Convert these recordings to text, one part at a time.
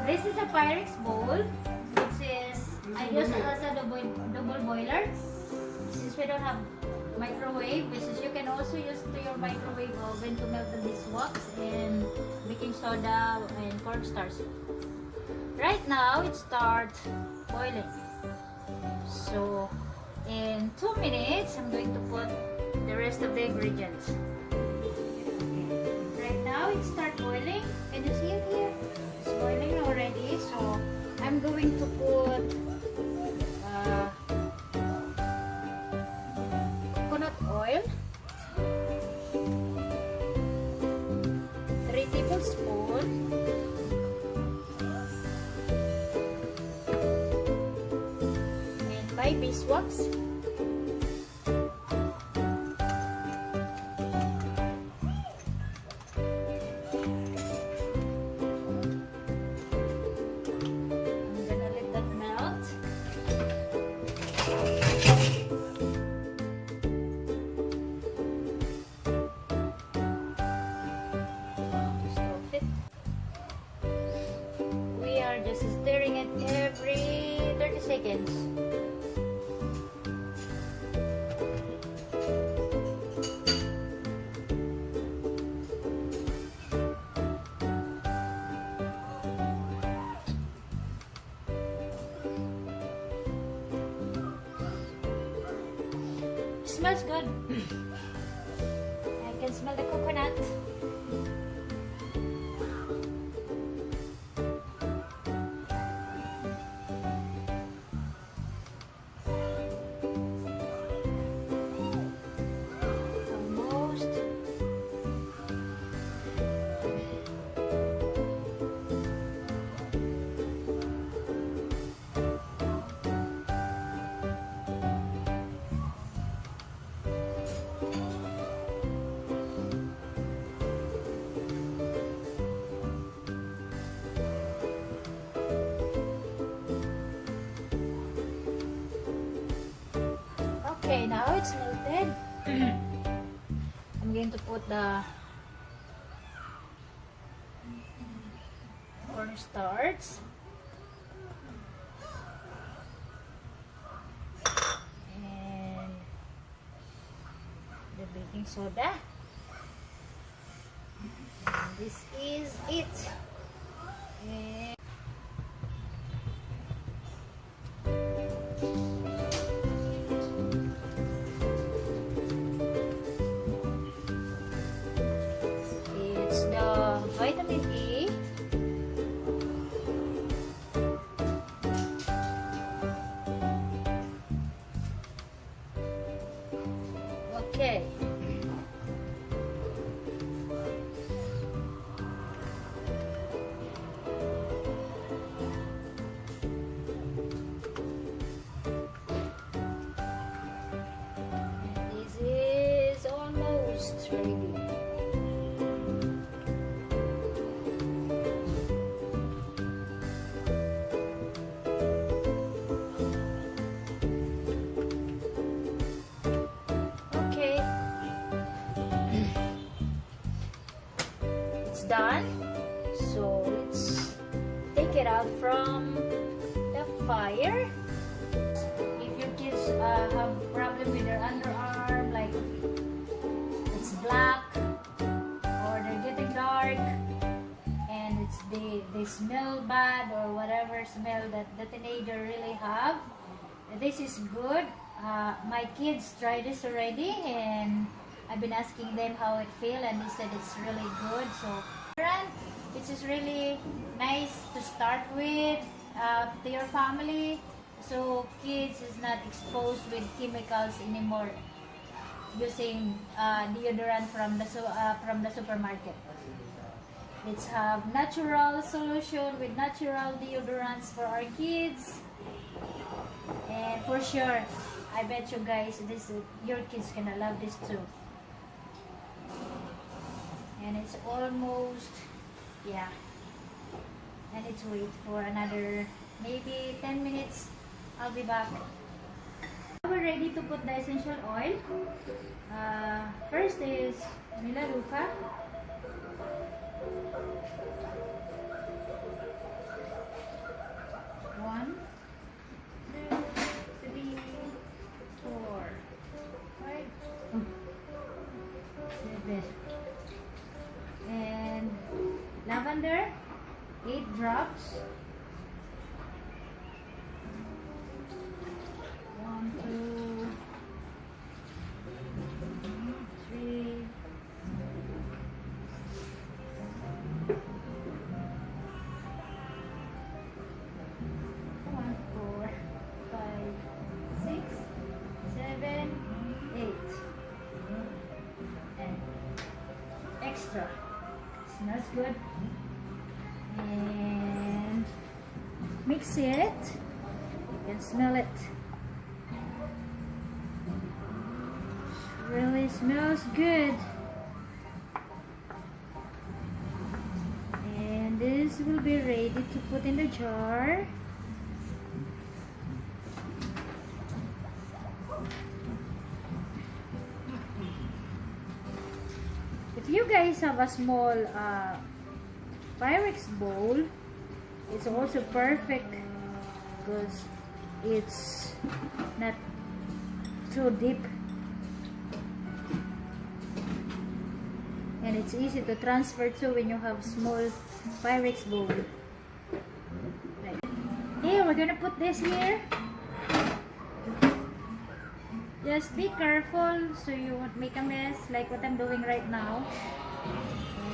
This is a Pyrex bowl. Which is, I use it as a double boiler. Since we don't have microwave, which is you can also use to your microwave oven to melt the beeswax and baking soda and cornstarch. Right now, it starts boiling. So, in 2 minutes, I'm going to put the rest of the ingredients. Right now, it starts boiling. Can you see it here? It's boiling already. So, I'm going to put coconut oil, 3 tablespoons, and 5 beeswax. Just stirring it every 30 seconds. Smells good. I can smell the coconut. Okay, now it's melted. I'm going to put the cornstarch and the baking soda. And this is it. And vitamin E, okay, this is almost ready. Done, so let's take it out from the fire. If your kids have problem with their underarm, like it's black or they're getting dark and they smell bad or whatever smell that the teenager really have, this is good. My kids tried this already and I've been asking them how it feels and they said it's really good. So it is really nice to start with to your family, so kids is not exposed with chemicals anymore using deodorant from the supermarket. Let's have natural solution with natural deodorants for our kids, and for sure I bet you guys your kids gonna love this too. And it's almost, yeah, and let's wait for another maybe 10 minutes. I'll be back. We're ready to put the essential oil. First is Milaruca. under 8 drops. 1, 2, 3, 1, 4, 5, 6, 7, 8, and extra. Smells good. And mix it. You can smell it. Really smells good. And this will be ready to put in the jar. If you guys have a small Pyrex bowl, it's also perfect because it's not too deep and it's easy to transfer to when you have small Pyrex bowl. Right. Here, we're gonna put this here. Just be careful so you won't make a mess like what I'm doing right now.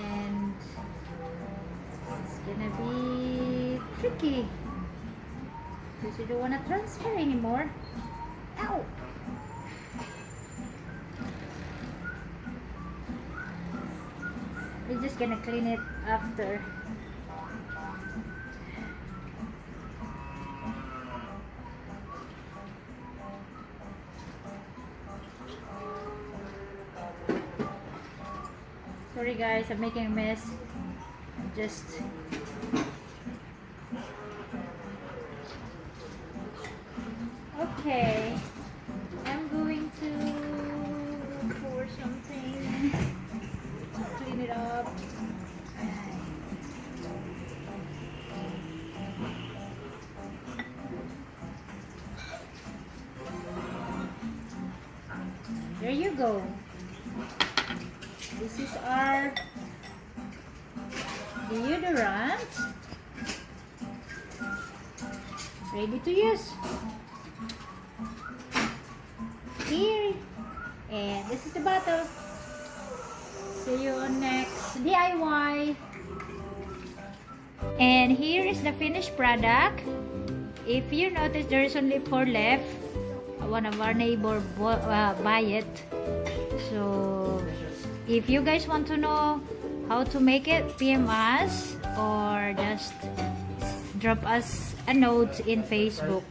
And it's gonna be tricky because you don't want to transfer anymore. Ow! We're just gonna clean it after. Sorry guys, I'm making a mess. Just okay. I'm going to pour something to clean it up. There you go. This is our deodorant, ready to use. Here, and this is the bottle. See you on next DIY. And here is the finished product. If you notice, there is only 4 left. One of our neighbor buy it. So if you guys want to know how to make it, PM us or just drop us a note in Facebook.